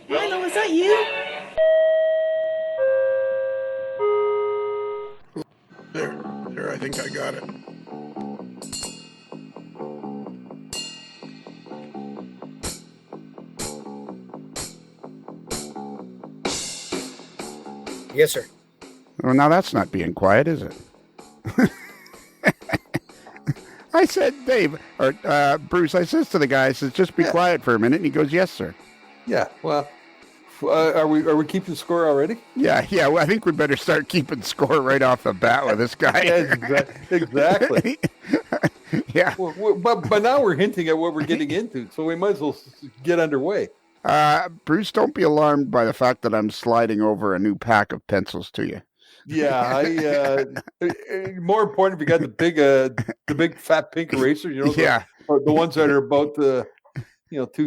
Milo, is that you? There, I think I got it. Yes, sir. Well, now that's not being quiet, is it? I said, Dave, or Bruce, I says to the guy, I says, just be quiet for a minute. And he goes, yes, sir. Yeah, well, are we keeping score already? Yeah, well, I think we better start keeping score right off the bat with this guy. Exactly. Yeah. Well, but now we're hinting at what we're getting into, so we might as well get underway. Bruce, don't be alarmed by the fact that I'm sliding over a new pack of pencils to you. Yeah, more important if you got the big fat pink erasers, the ones that are about 2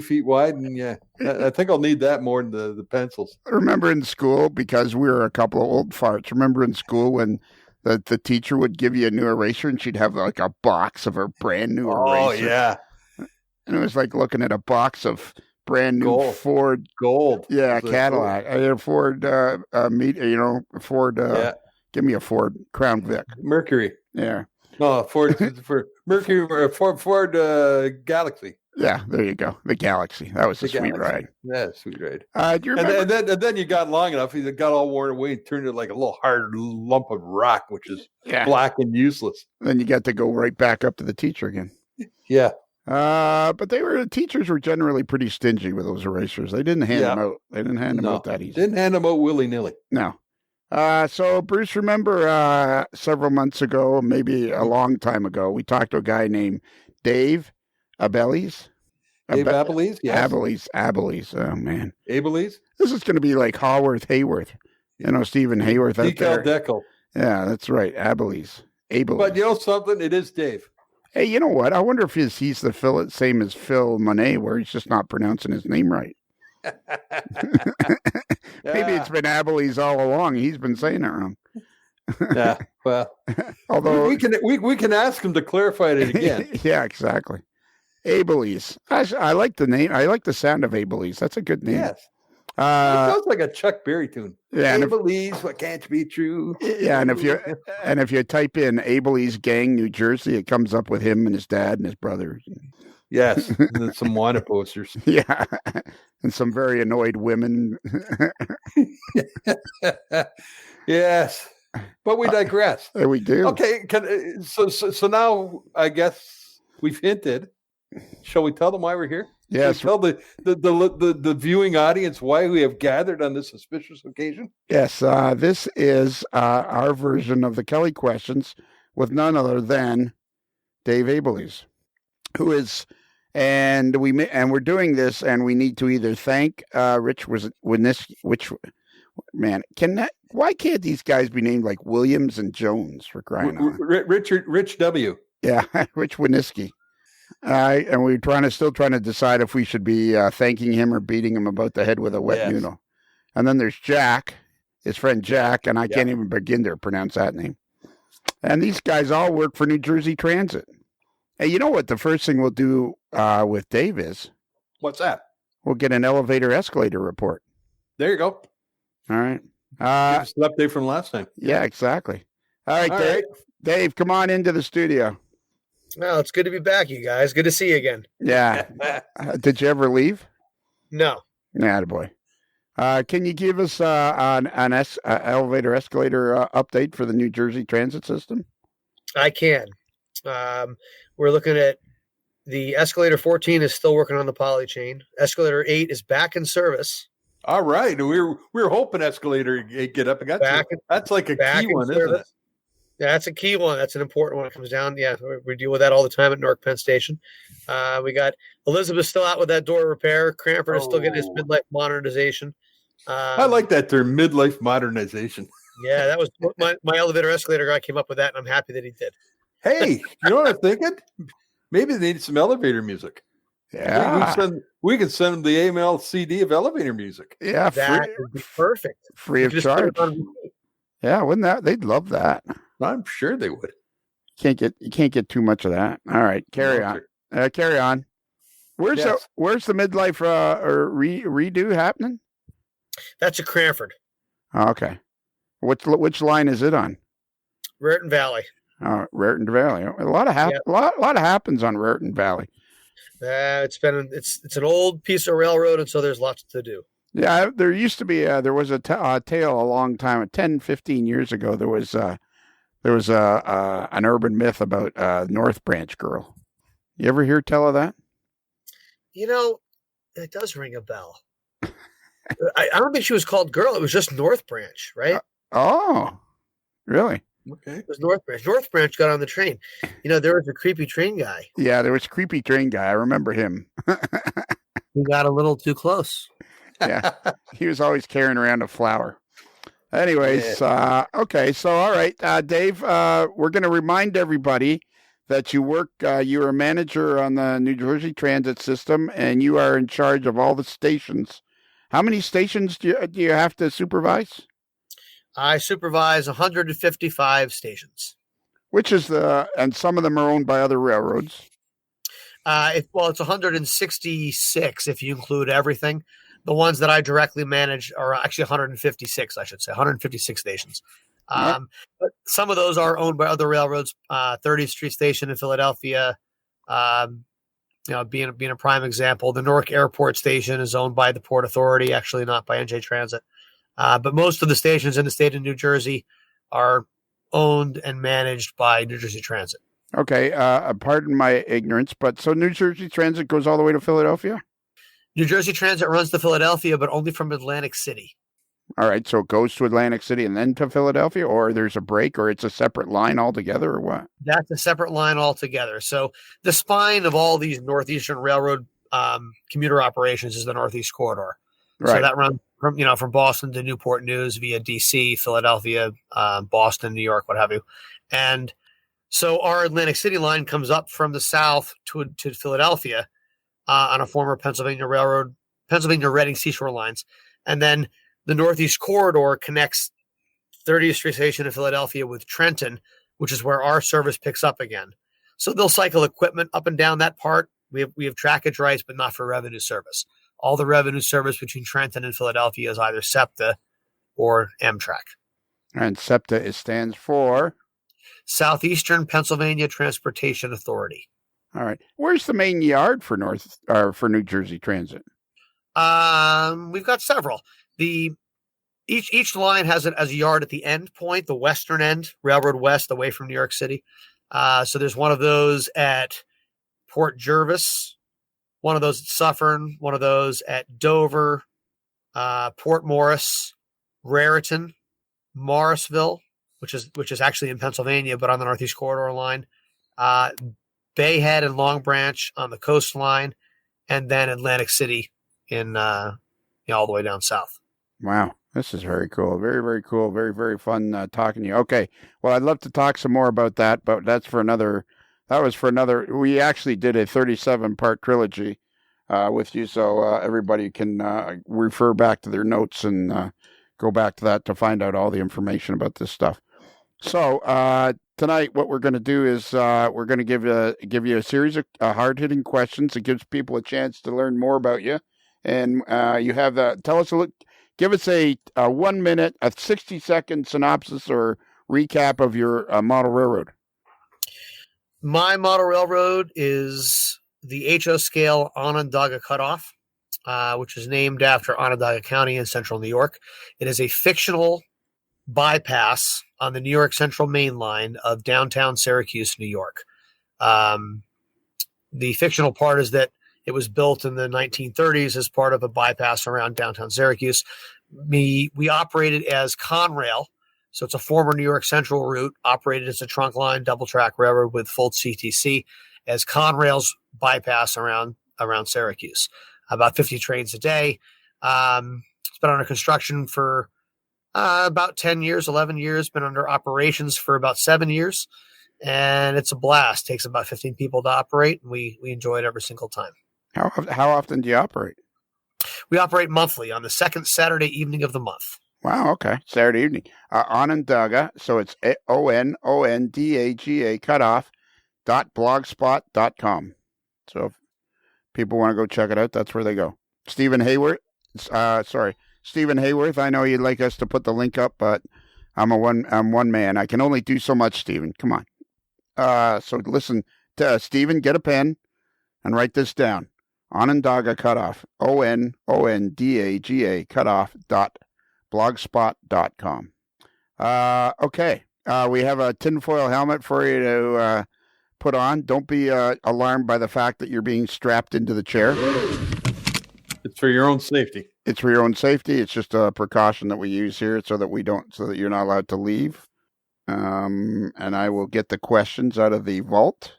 feet wide, and I think I'll need that more than the pencils. Remember in school, because we were a couple of old farts, remember in school when the teacher would give you a new eraser and she'd have like a box of her brand new eraser? Oh, yeah. And it was like looking at a box of brand new Gold. Ford Gold. Cadillac. I had a Ford give me a Ford Crown Vic. Mercury. Yeah. No, Ford for Mercury or Ford Galaxy. Yeah, there you go. The Galaxy. That was a sweet ride. Yeah, sweet ride. Do you remember? And then you got long enough, you got all worn away, and turned it like a little hard lump of rock, which is black and useless. Then you got to go right back up to the teacher again. Yeah. But teachers were generally pretty stingy with those erasers. They didn't hand them out. They didn't hand them out that easy. Didn't hand them out willy-nilly. No. So Bruce, remember several months ago, maybe a long time ago, we talked to a guy named Dave Abeles. Dave Abeles? Yes. Abeles. Oh, man. Abeles? This is going to be like Hayworth. Stephen Hayworth out there. Decal. Yeah, that's right. Abeles. But you know something? It is Dave. Hey, you know what? I wonder if he's the same as Phil Monet, where he's just not pronouncing his name right. Maybe it's been Abeles all along. He's been saying it wrong. Yeah, well, although we can ask him to clarify it again. Yeah, exactly. Abeles. I like the name. I like the sound of Abeles. That's a good name. Yes. It sounds like a Chuck Berry tune. Yeah, Abeles, what can't be true? Yeah, and if you type in Abeles Gang, New Jersey, it comes up with him and his dad and his brother. Yes, and some wanted posters. Yeah, and some very annoyed women. Yes, but we digress. We do. Okay, so now I guess we've hinted. Shall we tell them why we're here? Yes. Tell the viewing audience why we have gathered on this auspicious occasion. Yes, this is our version of the Kelly questions with none other than Dave Abeles, who is, and we're doing this, and we need to either thank Rich why can't these guys be named like Williams and Jones, for crying out loud? Rich W. Yeah, Rich Winisky. And we're still trying to decide if we should be thanking him or beating him about the head with a wet noodle. And then there's Jack, his friend Jack, and I can't even begin to pronounce that name. And these guys all work for New Jersey Transit. Hey, you know what the first thing we'll do with Dave is? What's that? We'll get an escalator report. There you go. All right. Give us an update from last time. Yeah, exactly. All right, Dave. Dave, come on into the studio. Well, it's good to be back, you guys. Good to see you again. Yeah. Did you ever leave? No. Attaboy. Can you give us an elevator escalator update for the New Jersey transit system? I can. We're looking at the escalator 14 is still working on the poly chain. Escalator 8 is back in service. All right. We were hoping escalator 8 get up. That's like a key one, isn't it? Yeah, that's a key one. That's an important one. It comes down. Yeah, we deal with that all the time at Newark Penn Station. We got Elizabeth still out with that door repair. Cranford is still getting his midlife modernization. I like that term, midlife modernization. Yeah, that was my elevator escalator guy came up with that, and I'm happy that he did. Hey, you know what I'm thinking? Maybe they need some elevator music. Yeah, we can send them the AML CD of elevator music. Yeah, that would be perfect. Free of charge. Yeah, wouldn't that? They'd love that. I'm sure they would. You can't get too much of that. All right, carry on. Carry on. Where's the midlife or redo happening? That's at Cranford. Oh, okay. Which line is it on? Raritan Valley. Oh, Raritan Valley. A lot happens on Raritan Valley. It's an old piece of railroad, and so there's lots to do. Yeah, there used to be there was a tale a long time, 10, 15 years ago. There was an urban myth about North Branch Girl. You ever hear tell of that? It does ring a bell. I don't think she was called Girl. It was just North Branch, right? Oh, really? Okay. It was North Branch. North Branch got on the train. There was a creepy train guy. Yeah, there was a creepy train guy. I remember him. He got a little too close. Yeah, he was always carrying around a flower. Anyways, okay. So, all right, Dave, we're going to remind everybody that you're a manager on the New Jersey Transit System, and you are in charge of all the stations. How many stations do you have to supervise? I supervise 155 stations. And some of them are owned by other railroads. It's 166 if you include everything. The ones that I directly manage are actually 156, I should say, 156 stations. But some of those are owned by other railroads. 30th Street Station in Philadelphia, being a prime example. The Newark Airport Station is owned by the Port Authority, actually not by NJ Transit. But most of the stations in the state of New Jersey are owned and managed by New Jersey Transit. Okay, pardon my ignorance, but so New Jersey Transit goes all the way to Philadelphia? New Jersey Transit runs to Philadelphia, but only from Atlantic City. All right, so it goes to Atlantic City and then to Philadelphia, or there's a break, or it's a separate line altogether, or what? That's a separate line altogether. So the spine of all these Northeastern Railroad commuter operations is the Northeast Corridor. Right. So that runs from Boston to Newport News via D.C., Philadelphia, Boston, New York, what have you. And so our Atlantic City line comes up from the south to Philadelphia on a former Pennsylvania Railroad, Pennsylvania Reading Seashore lines. And then the Northeast Corridor connects 30th Street Station in Philadelphia with Trenton, which is where our service picks up again. So they'll cycle equipment up and down that part. We have trackage rights, but not for revenue service. All the revenue service between Trenton and Philadelphia is either SEPTA or Amtrak. And SEPTA stands for? Southeastern Pennsylvania Transportation Authority. All right. Where's the main yard for New Jersey Transit? We've got several. Each line has a yard at the end point, the western end, Railroad West, away from New York City. So there's one of those at Port Jervis, one of those at Suffern, one of those at Dover, Port Morris, Raritan, Morrisville, which is actually in Pennsylvania, but on the Northeast Corridor line, Bayhead and Long Branch on the coastline, and then Atlantic City in all the way down south. Wow, this is very cool. Very, very cool. Very, very fun talking to you. Okay, well, I'd love to talk some more about that, but that was for another. We actually did a 37-part trilogy with you, so everybody can refer back to their notes and go back to that to find out all the information about this stuff. So tonight, what we're going to do is we're going to give you a series of hard-hitting questions that gives people a chance to learn more about you. And you have give us a 1 minute, a 60-second synopsis or recap of your model railroad. My model railroad is the HO scale Onondaga Cutoff, which is named after Onondaga County in central New York. It is a fictional bypass on the New York Central Main Line of downtown Syracuse, New York. The fictional part is that it was built in the 1930s as part of a bypass around downtown Syracuse. We operated as Conrail, so it's a former New York Central route, operated as a trunk line double track railroad with full CTC as Conrail's bypass around Syracuse. About 50 trains a day. It's been under construction for about 10 years, 11 years, been under operations for about 7 years. And it's a blast. Takes about 15 people to operate. And we enjoy it every single time. How often do you operate? We operate monthly on the second Saturday evening of the month. Wow, okay. Saturday evening. Onondaga, so it's ONONDAGA cutoff.blogspot.com. So if people want to go check it out, that's where they go. Stephen Hayworth, I know you'd like us to put the link up, but I'm one man. I can only do so much, Stephen. Come on. So listen to Stephen, get a pen and write this down. Onondaga cutoff, ONONDAGA cutoff.blogspot.com. Okay. We have a tinfoil helmet for you to put on. Don't be alarmed by the fact that you're being strapped into the chair. It's for your own safety. It's for your own safety. It's just a precaution that we use here so that you're not allowed to leave. And I will get the questions out of the vault,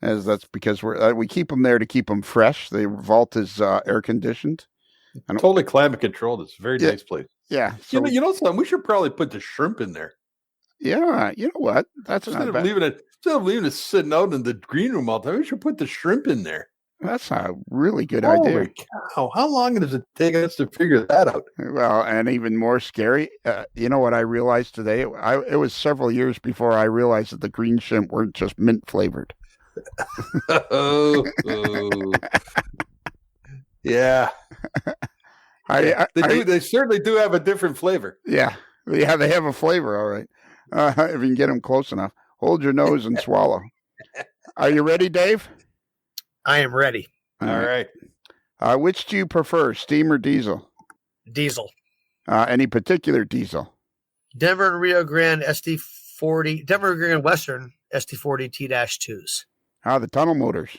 as that's because we keep them there to keep them fresh. The vault is air conditioned. Totally climate controlled. It's a very nice place. Yeah. So, you know something? We should probably put the shrimp in there. Yeah. You know what? That's instead of leaving it sitting out in the green room all the time, we should put the shrimp in there. That's a really good idea. Holy cow. How long does it take us to figure that out? Well, and even more scary, you know what I realized today? It was several years before I realized that the green shrimp weren't just mint flavored. Yeah. They certainly do have a different flavor. Yeah. They have a flavor, all right. If you can get them close enough. Hold your nose and swallow. Are you ready, Dave? I am ready. All right. Which do you prefer, steam or diesel? Diesel. Any particular diesel? Denver and Rio Grande SD40, Denver and Rio Grande Western SD40 T-2s. The tunnel motors.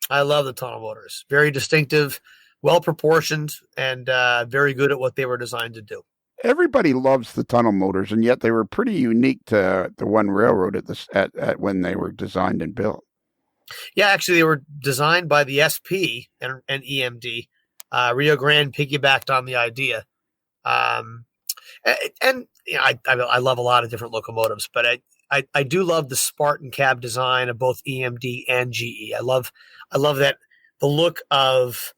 I love the tunnel motors. Very distinctive, well proportioned, and very good at what they were designed to do. Everybody loves the tunnel motors, and yet they were pretty unique to the one railroad at when they were designed and built. Yeah, actually, they were designed by the SP and EMD. Rio Grande piggybacked on the idea. And you know, I love a lot of different locomotives, but I do love the Spartan cab design of both EMD and GE. I love that the look of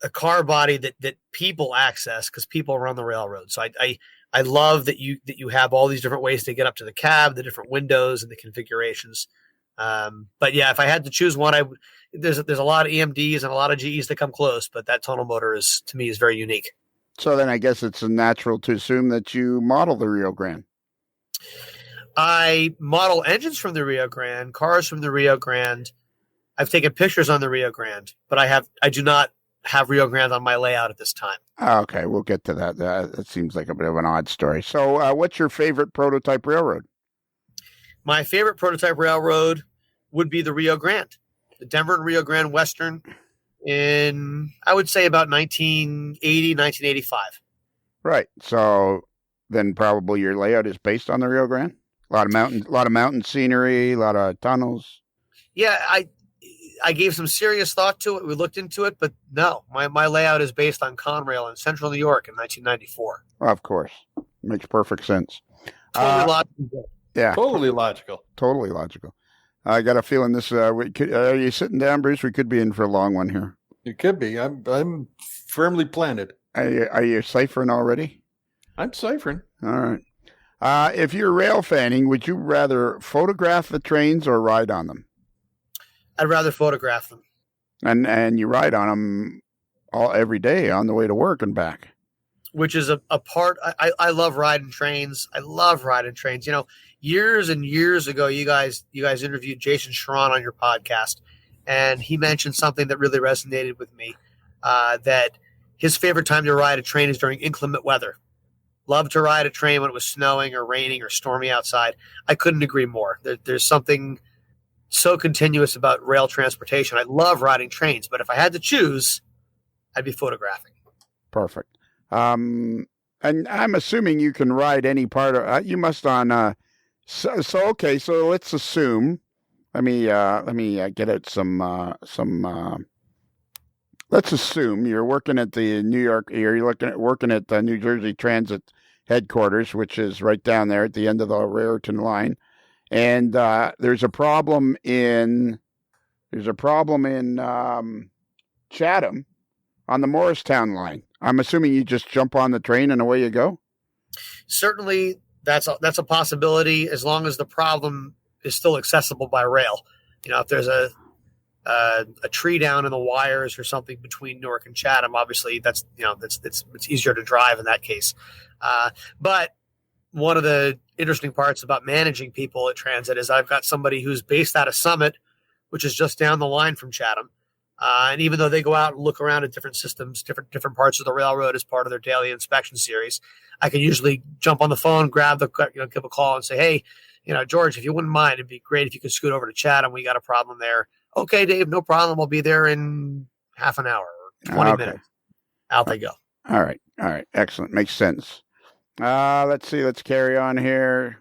a car body that people access because people run the railroad. So I love that you have all these different ways to get up to the cab, the different windows and the configurations. But yeah, if I had to choose one, there's a lot of EMDs and a lot of GEs that come close, but that tunnel motor is very unique. So then I guess it's natural to assume that you model the Rio Grande. I model engines from the Rio Grande, cars from the Rio Grande. I've taken pictures on the Rio Grande, but I do not have Rio Grande on my layout at this time. Okay, we'll get to that. That seems like a bit of an odd story. So what's your favorite prototype railroad? My favorite prototype railroad would be the Rio Grande, the Denver and Rio Grande Western in, I would say, about 1980, 1985. Right. So then probably your layout is based on the Rio Grande? A lot of mountain scenery, a lot of tunnels. Yeah, I gave some serious thought to it. We looked into it, but no, my layout is based on Conrail in Central New York in 1994. Of course. Makes perfect sense. Totally logical. Yeah. Totally logical. Totally logical. I got a feeling this, are you sitting down, Bruce? We could be in for a long one here. You could be. I'm firmly planted. Are you ciphering already? I'm ciphering. All right. If you're rail fanning, would you rather photograph the trains or ride on them? I'd rather photograph them. And you ride on them every day on the way to work and back. Which is a part. I love riding trains. I love riding trains. You know, years and years ago, you guys interviewed Jason Sharon on your podcast, and he mentioned something that really resonated with me. That his favorite time to ride a train is during inclement weather. Love to ride a train when it was snowing or raining or stormy outside. I couldn't agree more. There's something so continuous about rail transportation. I love riding trains, but if I had to choose, I'd be photographing. Perfect. And I'm assuming you can ride any part of. You must on. So okay. So let's assume. Let me get out some. Let's assume you're working at the New York. You're working at the New Jersey Transit headquarters, which is right down there at the end of the Raritan line, and there's a problem in Chatham on the Morristown line. I'm assuming you just jump on the train and away you go? Certainly, that's a possibility as long as the problem is still accessible by rail. If there's a tree down in the wires or something between Newark and Chatham, obviously it's easier to drive in that case. But one of the interesting parts about managing people at transit is I've got somebody who's based out of Summit, which is just down the line from Chatham. And even though they go out and look around at different systems, different parts of the railroad as part of their daily inspection series, I can usually jump on the phone, give a call and say, hey, George, if you wouldn't mind, it'd be great if you could scoot over to Chatham. We got a problem there. Okay, Dave, no problem. I'll be there in half an hour or 20 minutes. Out they go. All right. Excellent. Makes sense. Let's see. Let's carry on here.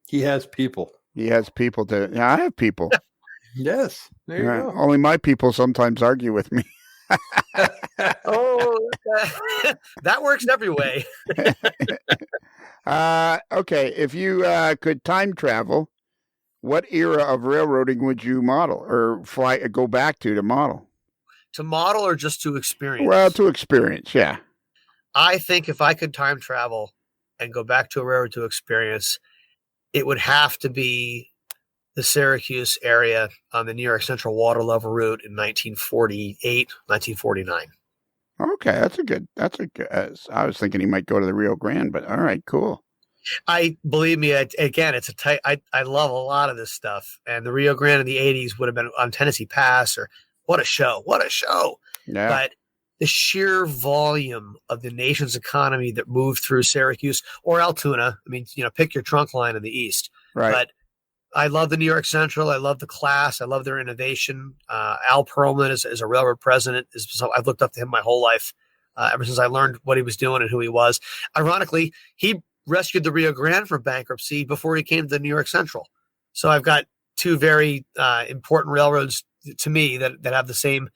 He has people. I have people. Yes. There you go. Only my people sometimes argue with me. That works every way. Okay. If you could time travel, what era of railroading would you model or go back to model? To model or just to experience? Well, to experience, yeah. I think if I could time travel and go back to a railroad to experience, it would have to be the Syracuse area on the New York Central water level route in 1948, 1949. Okay, that's a good. I was thinking he might go to the Rio Grande, but all right, cool. Believe me, again, it's a tight. I love a lot of this stuff, and the Rio Grande in the 80s would have been on Tennessee Pass, or what a show! Yeah. But the sheer volume of the nation's economy that moved through Syracuse or Altoona. I mean, pick your trunk line in the east. Right. But I love the New York Central. I love the class. I love their innovation. Al Perlman is a railroad president. So I've looked up to him my whole life, ever since I learned what he was doing and who he was. Ironically, he rescued the Rio Grande from bankruptcy before he came to the New York Central. So I've got two very important railroads to me that have the same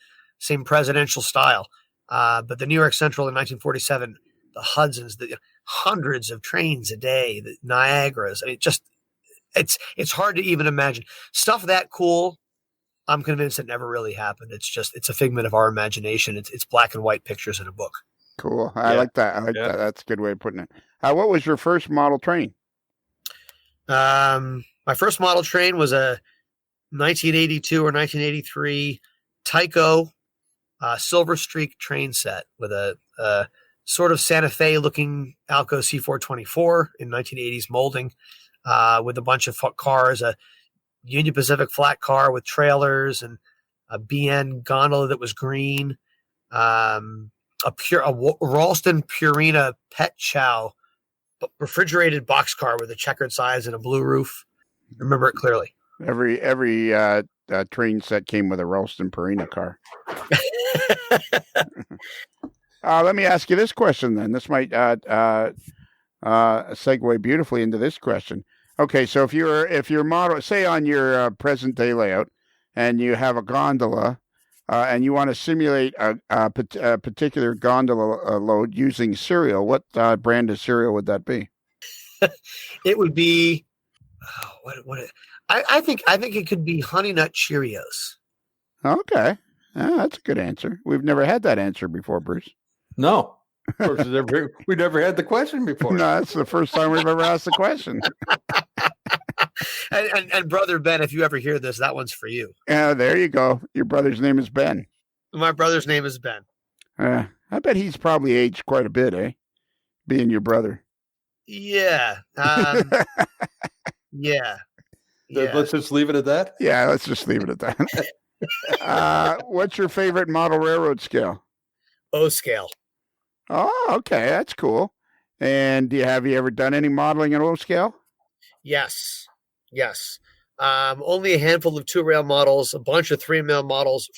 presidential style. But the New York Central in 1947, the Hudsons, the hundreds of trains a day, the Niagaras. I mean, it's hard to even imagine stuff that cool. I'm convinced it never really happened. It's a figment of our imagination. It's black and white pictures in a book. Cool. I like that. That. That's a good way of putting it. What was your first model train? My first model train was a 1982 or 1983 Tyco Silver Streak train set with a sort of Santa Fe looking Alco C424 in 1980s molding, with a bunch of cars, a Union Pacific flat car with trailers and a BN gondola that was green, a Ralston Purina Pet Chow refrigerated boxcar with a checkered sides and a blue roof. I remember it clearly. Every train set came with a Ralston Purina car. Let me ask you this question then. This might segue beautifully into this question. Okay, so if you're model, say on your present day layout, and you have a gondola, and you want to simulate a particular gondola load using cereal, what brand of cereal would that be? It would be I think it could be Honey Nut Cheerios. Okay, that's a good answer. We've never had that answer before, Bruce. No. Of course, we never had the question before. No, that's the first time we've ever asked the question. and brother Ben, if you ever hear this, that one's for you. Yeah, there you go. Your brother's name is Ben. My brother's name is Ben. I bet he's probably aged quite a bit, eh? Being your brother. Yeah. Yeah. Let's just leave it at that. Yeah, let's just leave it at that. What's your favorite model railroad scale? O scale. Oh, okay, that's cool. And have you ever done any modeling at O scale? Yes. Only a handful of 2-rail models, a bunch of 3-rail models,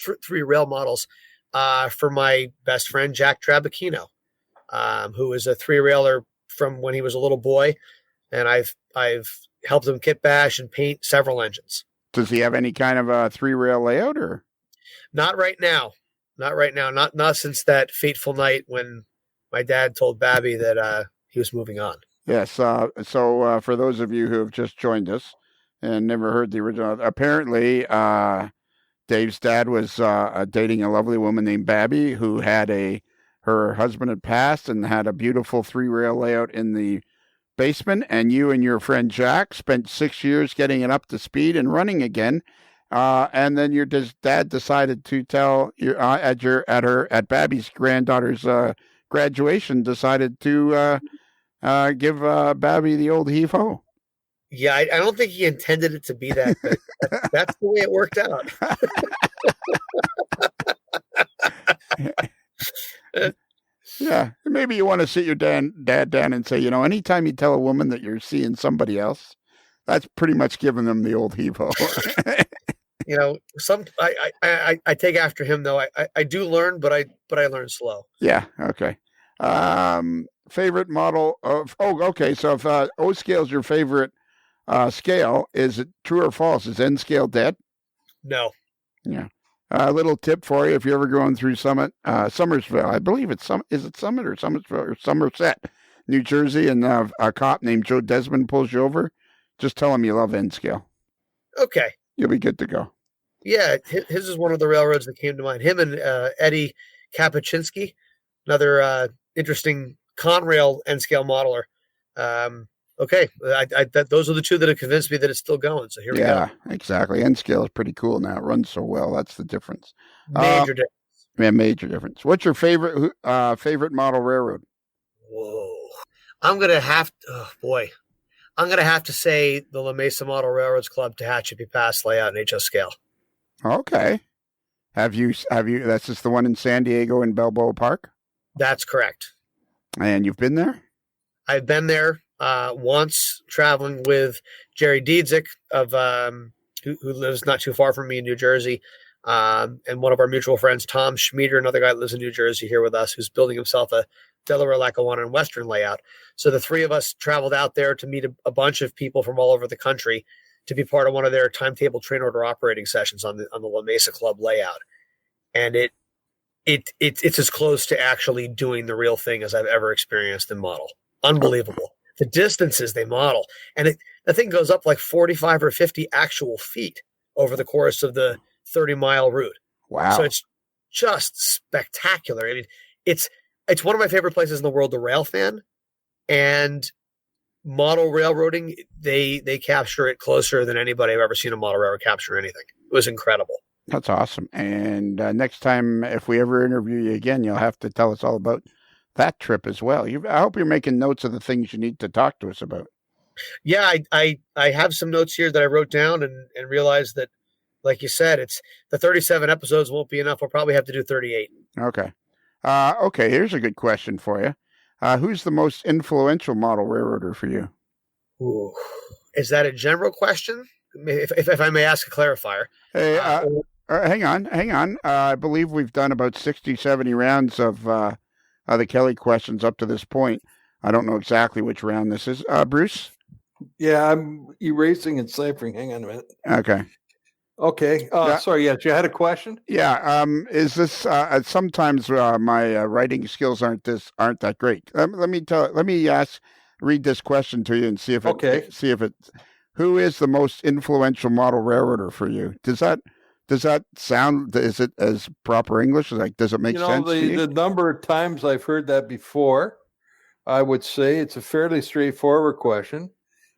for my best friend Jack Trabacchino, who is a 3-railer from when he was a little boy, and I've helped him kit bash and paint several engines. Does he have any kind of a 3-rail layout, or? Not right now. Not since that fateful night when my dad told Babby that he was moving on. Yes. So for those of you who have just joined us and never heard the original, apparently Dave's dad was dating a lovely woman named Babby, who had her husband had passed and had a beautiful 3-rail layout in the basement, and you and your friend Jack spent 6 years getting it up to speed and running again. And then your dad decided to tell your at Babby's granddaughter's graduation, decided to give Babby the old heave-ho. Yeah, I don't think he intended it to be that, but that's the way it worked out. Yeah, maybe you want to sit your dad down and say, anytime you tell a woman that you're seeing somebody else, that's pretty much giving them the old heave-ho. I take after him though. I do learn, but I learn slow. Yeah. Okay. Favorite model of? Oh, okay. So if O scale is your favorite scale, is it true or false? Is N scale dead? No. Yeah. A little tip for you: if you're ever going through Somersville, I believe is it Summit or Somersville or Somerset, New Jersey, and a cop named Joe Desmond pulls you over, just tell him you love N scale. Okay. You'll be good to go. Yeah, his is one of the railroads that came to mind. Him and Eddie Kapuscinski, another interesting Conrail N-scale modeler. Okay, those are the two that have convinced me that it's still going. So here we go. Yeah, exactly. N-scale is pretty cool now. It runs so well. That's the difference. Major difference. Yeah, major difference. What's your favorite model railroad? Whoa, I'm gonna have to say the La Mesa Model Railroads Club Tehachapi Pass layout and HO scale. Okay. Have you? That's just the one in San Diego in Balboa Park? That's correct. And you've been there? I've been there once, traveling with Jerry Diedzik of who lives not too far from me in New Jersey, and one of our mutual friends, Tom Schmieder, another guy that lives in New Jersey here with us, who's building himself a Delaware Lackawanna and Western layout. So the three of us traveled out there to meet a bunch of people from all over the country to be part of one of their timetable train order operating sessions on the La Mesa Club layout. And it's as close to actually doing the real thing as I've ever experienced in model. Unbelievable. The distances they model. And the thing goes up like 45 or 50 actual feet over the course of the 30-mile route. Wow. So it's just spectacular. I mean, it's one of my favorite places in the world to rail fan. And model railroading, they capture it closer than anybody I've ever seen a model railroad capture anything. It was incredible. That's awesome. And next time, if we ever interview you again, you'll have to tell us all about that trip as well. I hope you're making notes of the things you need to talk to us about. Yeah, I have some notes here that I wrote down and realized that, like you said, it's the 37 episodes won't be enough. We'll probably have to do 38. Okay. Okay, here's a good question for you. Who's the most influential model railroader for you? Ooh. Is that a general question? If I may ask a clarifier. Hey, hang on. I believe we've done about 60, 70 rounds of the Kelly questions up to this point. I don't know exactly which round this is. Bruce? Yeah, I'm erasing and ciphering. Hang on a minute. Okay. Sorry, yes, you had a question? Yeah. Is this sometimes my writing skills aren't that great. Let me read this question to you and see if it who is the most influential model railroader for you? Does that sound, is it as proper English? Like, does it make sense to you? The number of times I've heard that before, I would say it's a fairly straightforward question.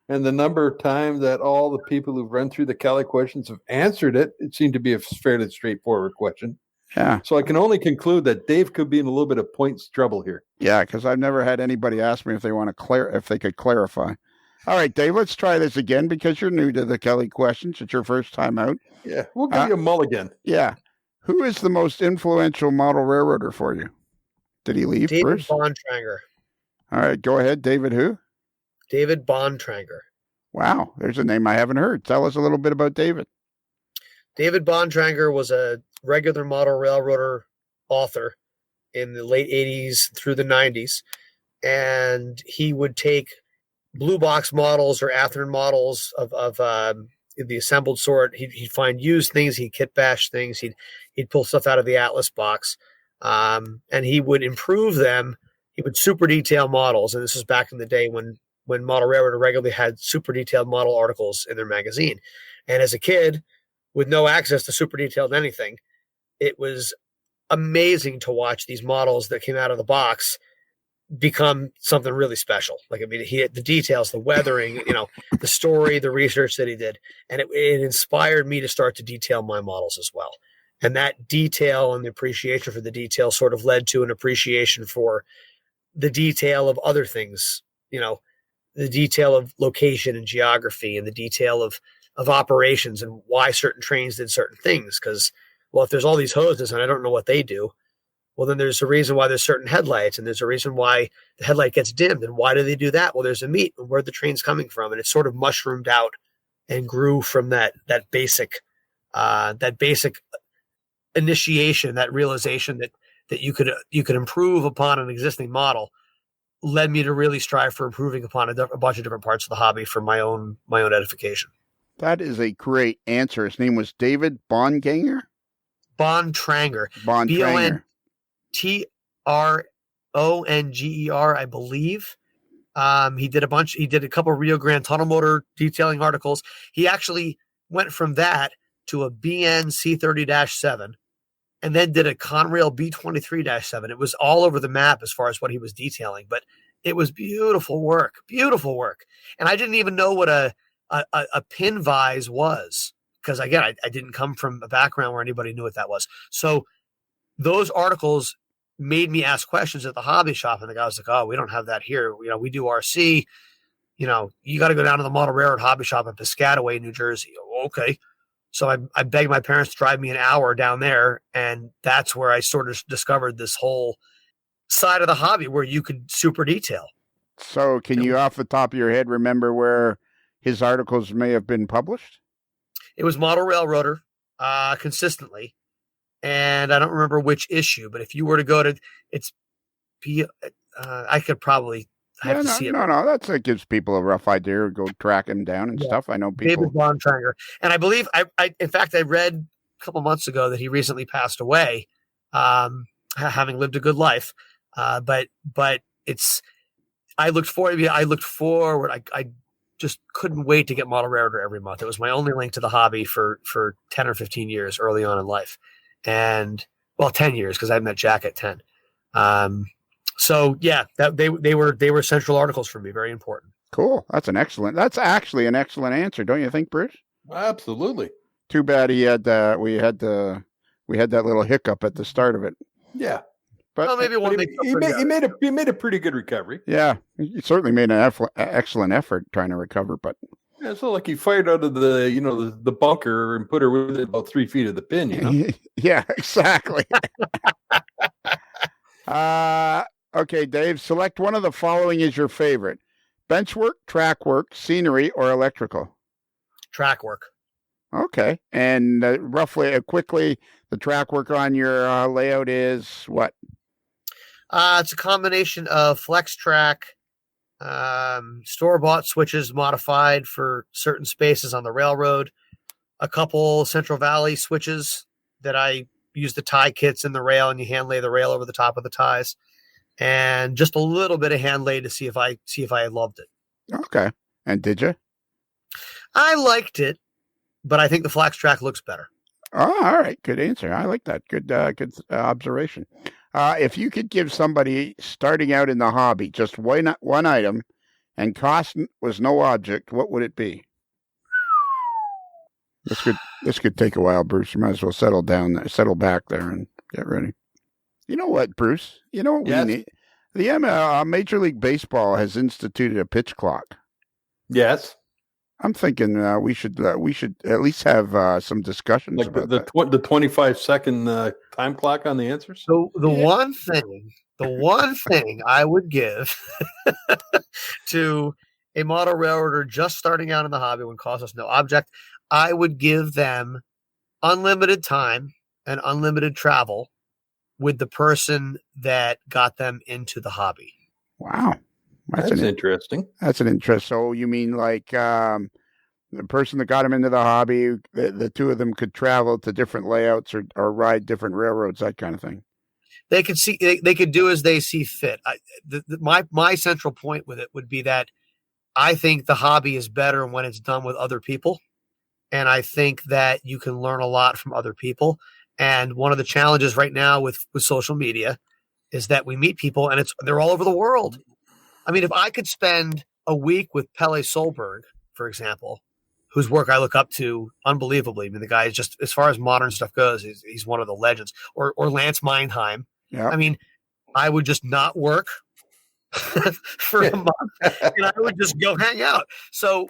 And the number of times that all the people who've run through the Kelly questions have answered it, it seemed to be a fairly straightforward question. Yeah. So I can only conclude that Dave could be in a little bit of points trouble here. Yeah, because I've never had anybody ask me if they could clarify. All right, Dave, let's try this again because you're new to the Kelly questions. It's your first time out. Yeah, we'll give you a mulligan. Yeah. Who is the most influential model railroader for you? Did he leave, David Bruce? Bontrager. All right, go ahead. David who? David Bontrager. Wow, there's a name I haven't heard. Tell us a little bit about David. David Bontrager was a regular model railroader author in the late 80s through the 90s. And he would take blue box models or Athearn models of the assembled sort. He'd find used things. He'd kit bash things. He'd pull stuff out of the Atlas box. And he would improve them. He would super detail models. And this was back in the day when Model Railroader regularly had super detailed model articles in their magazine. And as a kid with no access to super detailed anything, it was amazing to watch these models that came out of the box become something really special. Like, I mean, he had the details, the weathering, the story, the research that he did. And it inspired me to start to detail my models as well. And that detail and the appreciation for the detail sort of led to an appreciation for the detail of other things, the detail of location and geography and the detail of operations and why certain trains did certain things. Because, well, if there's all these hoses and I don't know what they do, well, then there's a reason why there's certain headlights, and there's a reason why the headlight gets dimmed. And why do they do that? Well, there's a meet and where the train's coming from. And it sort of mushroomed out and grew from that basic initiation, that realization that you could improve upon an existing model, led me to really strive for improving upon a bunch of different parts of the hobby for my own edification. That is a great answer. His name was David Bontranger. Bontranger. Bontranger, I believe. He did a couple of Rio Grande Tunnel Motor detailing articles. He actually went from that to a BN C30-7 and then did a Conrail B23-7. It was all over the map as far as what he was detailing, but it was beautiful work. And I didn't even know what a pin vise was, because again, I didn't come from a background where anybody knew what that was. So those articles made me ask questions at the hobby shop, and the guy was like, "Oh, we don't have that here. We do RC. You got to go down to the Model Railroad hobby shop in Piscataway, New Jersey." Oh, okay. So I begged my parents to drive me an hour down there, and that's where I sort of discovered this whole side of the hobby where you could super detail. So can you, off the top of your head, remember where his articles may have been published? It was Model Railroader, consistently. And I don't remember which issue, but if you were to go to, I could probably have to see it. No, that gives people a rough idea, or go track him down and stuff. I know people. David Bontranger. And I believe, in fact, I read a couple months ago that he recently passed away, having lived a good life. But I looked forward. I just couldn't wait to get Model Railroader every month. It was my only link to the hobby for 10 or 15 years early on in life. And 10 years, because I met Jack at 10. So yeah, they were central articles for me. Very important. Cool. That's actually an excellent answer. Don't you think, Bruce? Absolutely. Too bad we had that little hiccup at the start of it. Yeah. But maybe he made a pretty good recovery. Yeah. He certainly made an excellent effort trying to recover, but yeah, so like he fired out of the bunker and put her within about 3 feet of the pin, Yeah, exactly. Okay, Dave, select one of the following as your favorite: bench work, track work, scenery, or electrical. Track work. Okay. And quickly, the track work on your layout is what? It's a combination of flex track, store-bought switches modified for certain spaces on the railroad, a couple Central Valley switches that I use the tie kits in the rail, and you hand lay the rail over the top of the ties, and just a little bit of hand lay to see if I loved it. Okay. And did you? I liked it, but I think the flex track looks better. Oh, all right. Good answer. I like that. Good observation. If you could give somebody starting out in the hobby just one item and cost was no object, what would it be? This could take a while, Bruce. You might as well settle back there and get ready. You know what, Bruce? You know what we need? The Major League Baseball has instituted a pitch clock. Yes. I'm thinking we should at least have some discussions about the 25-second time clock on the answers. So the one thing I would give to a model railroader just starting out in the hobby, when cost us no object, I would give them unlimited time and unlimited travel with the person that got them into the hobby. Wow. That's interesting. That's an interest. So you mean like the person that got him into the hobby, the two of them could travel to different layouts or ride different railroads, that kind of thing. They could do as they see fit. My central point with it would be that I think the hobby is better when it's done with other people. And I think that you can learn a lot from other people. And one of the challenges right now with social media is that we meet people and they're all over the world. I mean, if I could spend a week with Pele Solberg, for example, whose work I look up to unbelievably. I mean, the guy is just, as far as modern stuff goes, he's one of the legends. Or Lance Meinheim. Yep. I mean, I would just not work for a month and I would just go hang out. So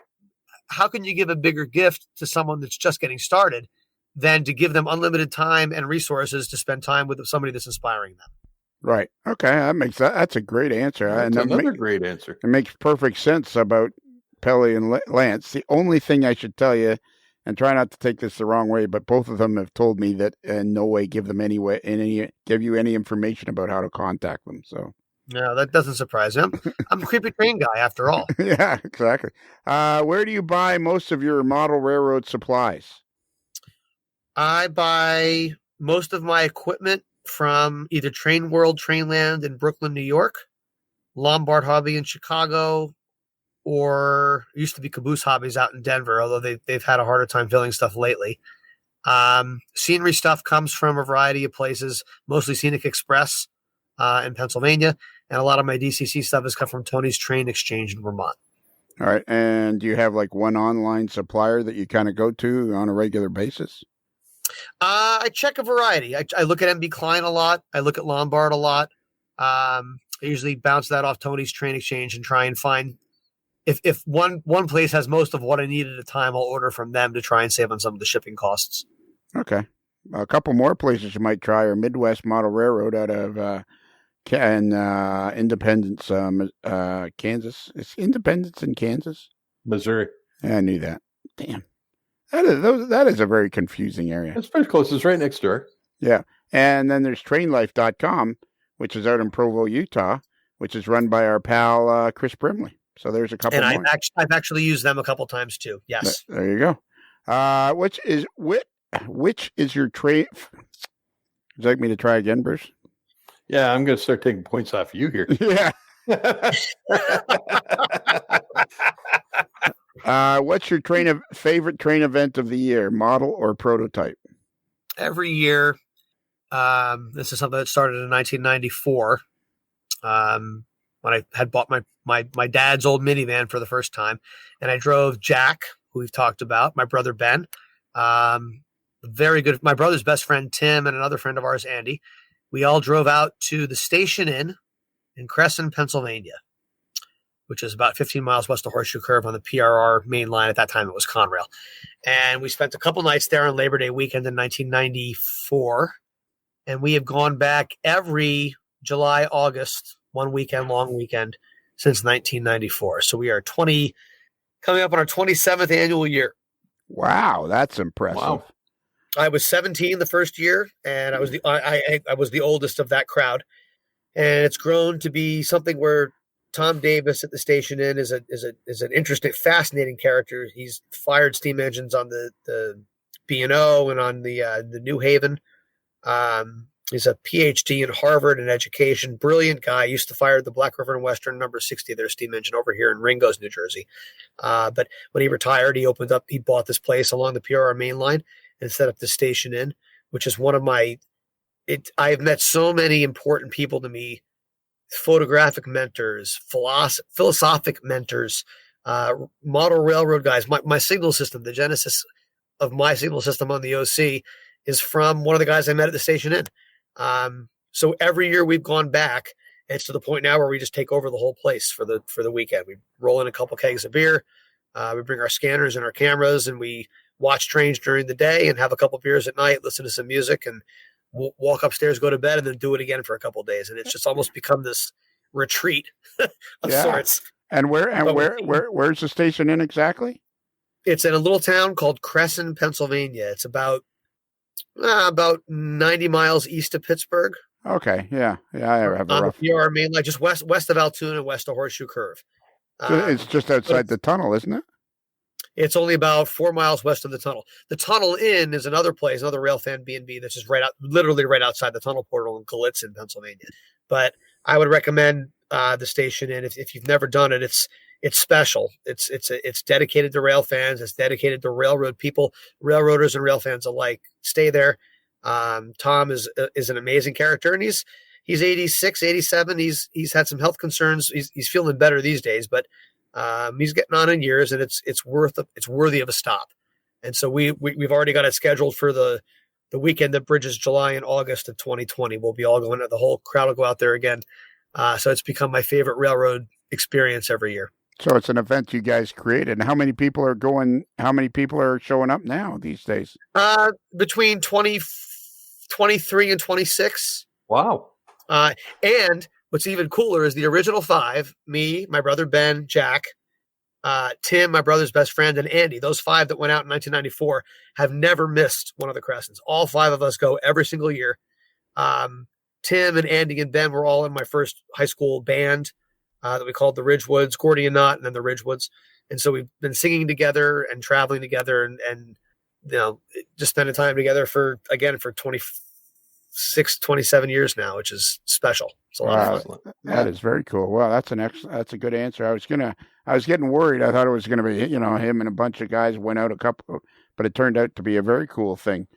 how can you give a bigger gift to someone that's just getting started than to give them unlimited time and resources to spend time with somebody that's inspiring them? Right. Okay. That's a great answer. That's another great answer. It makes perfect sense about Pele and Lance. The only thing I should tell you, and try not to take this the wrong way, but both of them have told me that in no way give you any information about how to contact them. So no, that doesn't surprise him. I'm a creepy train guy after all. Yeah, exactly. Where do you buy most of your model railroad supplies? I buy most of my equipment from either Train World, Trainland in Brooklyn, New York, Lombard Hobby in Chicago, or it used to be Caboose Hobbies out in Denver, although they've had a harder time filling stuff lately. Scenery stuff comes from a variety of places, mostly Scenic Express in Pennsylvania, and a lot of my DCC stuff has come from Tony's Train Exchange in Vermont. All right, and do you have like one online supplier that you kind of go to on a regular basis? I check a variety. I look at MB Klein a lot. I look at Lombard a lot. I usually bounce that off Tony's Train Exchange and try and find if one place has most of what I need at a time, I'll order from them to try and save on some of the shipping costs. Okay. A couple more places you might try are Midwest Model Railroad out of Independence, Kansas. It's Independence in Kansas? Missouri. Yeah, I knew that. Damn. That is a very confusing area. It's pretty close. It's right next door. Yeah. And then there's trainlife.com, which is out in Provo, Utah, which is run by our pal Chris Brimley. So there's a couple and more. I've actually used them a couple times too. Yes. There you go. Which is your train? Would you like me to try again, Bruce? Yeah, I'm going to start taking points off you here. Yeah. What's your favorite train event of the year, model or prototype? Every year, this is something that started in 1994. When I had bought my dad's old minivan for the first time, and I drove Jack, who we've talked about, my brother Ben, very good. My brother's best friend Tim, and another friend of ours, Andy. We all drove out to the Station Inn in Crescent, Pennsylvania, which is about 15 miles west of Horseshoe Curve on the PRR main line. At that time, it was Conrail. And we spent a couple nights there on Labor Day weekend in 1994. And we have gone back every July, August, one weekend, long weekend, since 1994. So we are coming up on our 27th annual year. Wow, that's impressive. Wow. I was 17 the first year, and I was the oldest of that crowd. And it's grown to be something where Tom Davis at the Station Inn is an interesting, fascinating character. He's fired steam engines on the B&O and on the New Haven. He's a PhD in Harvard in education. Brilliant guy. Used to fire the Black River and Western number 60, their steam engine over here in Ringo's, New Jersey. But when he retired, he bought this place along the PRR main line and set up the Station Inn, which is one of I've met so many important people to me, photographic mentors, philosophic mentors, model railroad guys. My signal system, the genesis of my signal system on the OC is from one of the guys I met at the Station Inn. So every year we've gone back, and it's to the point now where we just take over the whole place for the weekend. We roll in a couple kegs of beer. We bring our scanners and our cameras, and we watch trains during the day and have a couple beers at night, listen to some music, and we'll walk upstairs, go to bed, and then do it again for a couple of days. And it's just almost become this retreat of sorts. And where's the Station Inn exactly? It's in a little town called Crescent, Pennsylvania. It's about 90 miles east of Pittsburgh. Okay, yeah. I have a rough. PRR main line, just west of Altoona, west of Horseshoe Curve. It's just outside the tunnel, isn't it? It's only about 4 miles west of the tunnel. The Tunnel Inn is another place, another Railfan B&B that's just literally right outside the tunnel portal in Gallitzin, Pennsylvania. But I would recommend the Station Inn if you've never done it. It's special. It's dedicated to rail fans. It's dedicated to railroad people, railroaders and rail fans alike. Stay there. Tom is an amazing character, and he's He's 86, 87. He's had some health concerns. He's feeling better these days, but he's getting on in years, and it's worthy of a stop. And so we've already got it scheduled for the weekend that bridges July and August of 2020. We'll be all going. The whole crowd will go out there again. So it's become my favorite railroad experience every year. So it's an event you guys created. And how many people are going? How many people are showing up now these days? Between 23 and 26. Wow. And what's even cooler is the original 5, me, my brother Ben, Jack, Tim, my brother's best friend, and Andy. Those 5 that went out in 1994 have never missed one of the Crescents. All 5 of us go every single year. Tim and Andy and Ben were all in my first high school band that we called the Ridgewoods, Gordian Knot, and then the Ridgewoods. And so we've been singing together and traveling together and just spending time together for 26, 27 years now, which is special. It's a lot of fun. That is very cool. Well, that's a good answer. I was getting worried. I thought it was going to be, him and a bunch of guys went out but it turned out to be a very cool thing.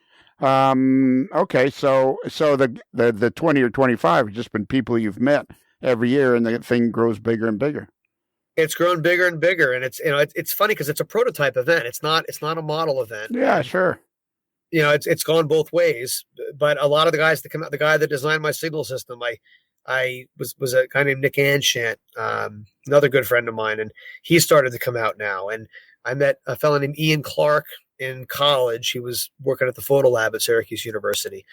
Okay. So the 20 or 25 have just been people you've met every year, and the thing grows bigger and bigger. It's grown bigger and bigger, and it's funny because it's a prototype event. It's not a model event. Yeah, sure. It's gone both ways, but a lot of the guys that come out, the guy that designed my signal system, I was a guy named Nick Anshant, another good friend of mine, and he started to come out now. And I met a fellow named Ian Clark in college. He was working at the photo lab at Syracuse University.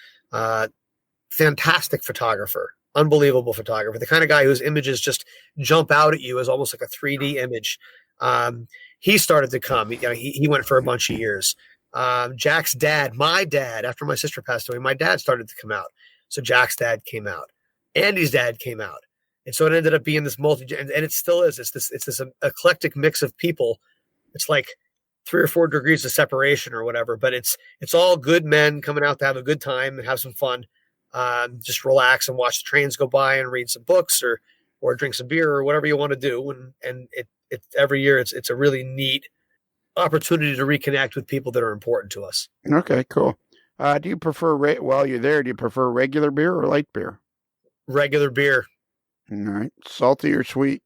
Fantastic photographer. Unbelievable photographer, the kind of guy whose images just jump out at you as almost like a 3D image. He started to come. He went for a bunch of years. Jack's dad, my dad, after my sister passed away, my dad started to come out. So Jack's dad came out. Andy's dad came out. And so it ended up being this and it still is. It's this eclectic mix of people. It's like 3 or 4 degrees of separation or whatever, but it's all good men coming out to have a good time and have some fun. Just relax and watch the trains go by and read some books or drink some beer or whatever you want to do. And it every year it's a really neat opportunity to reconnect with people that are important to us. Okay, cool. Do you prefer, while you're there, do you prefer regular beer or light beer? Regular beer. All right. Salty or sweet?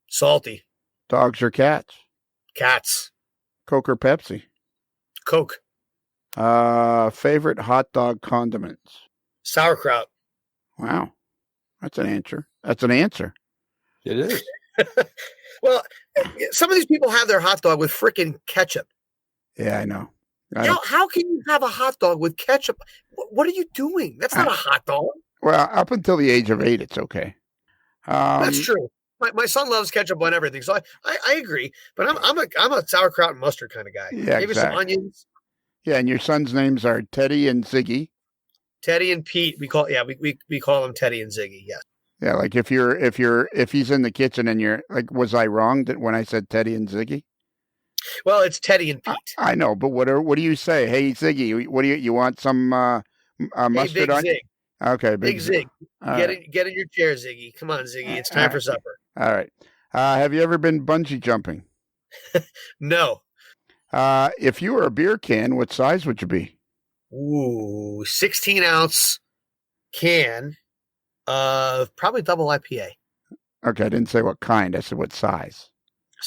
Salty. Dogs or cats? Cats. Coke or Pepsi? Coke. Favorite hot dog condiments? Sauerkraut. Wow. That's an answer. It is. Well, some of these people have their hot dog with frickin' ketchup. Yeah, I know. How can you have a hot dog with ketchup? What are you doing? That's not a hot dog. Well, up until the age of 8, it's okay. That's true. My son loves ketchup on everything, so I agree. But I'm a sauerkraut and mustard kind of guy. Yeah, maybe exactly. some onions. Yeah, and your son's names are Teddy and Ziggy. Teddy and Pete. We call them Teddy and Ziggy. Yes. Yeah, like if he's in the kitchen and you're like, was I wrong when I said Teddy and Ziggy? Well, it's Teddy and Pete. I know, but what do you say? Hey, Ziggy, what do you want? Some mustard on? Zig. Okay, Big Zig. Get in your chair, Ziggy. Come on, Ziggy. It's time for supper. All right. Have you ever been bungee jumping? No. If you were a beer can, what size would you be? Ooh, 16-ounce can of probably double IPA. Okay, I didn't say what kind. I said what size.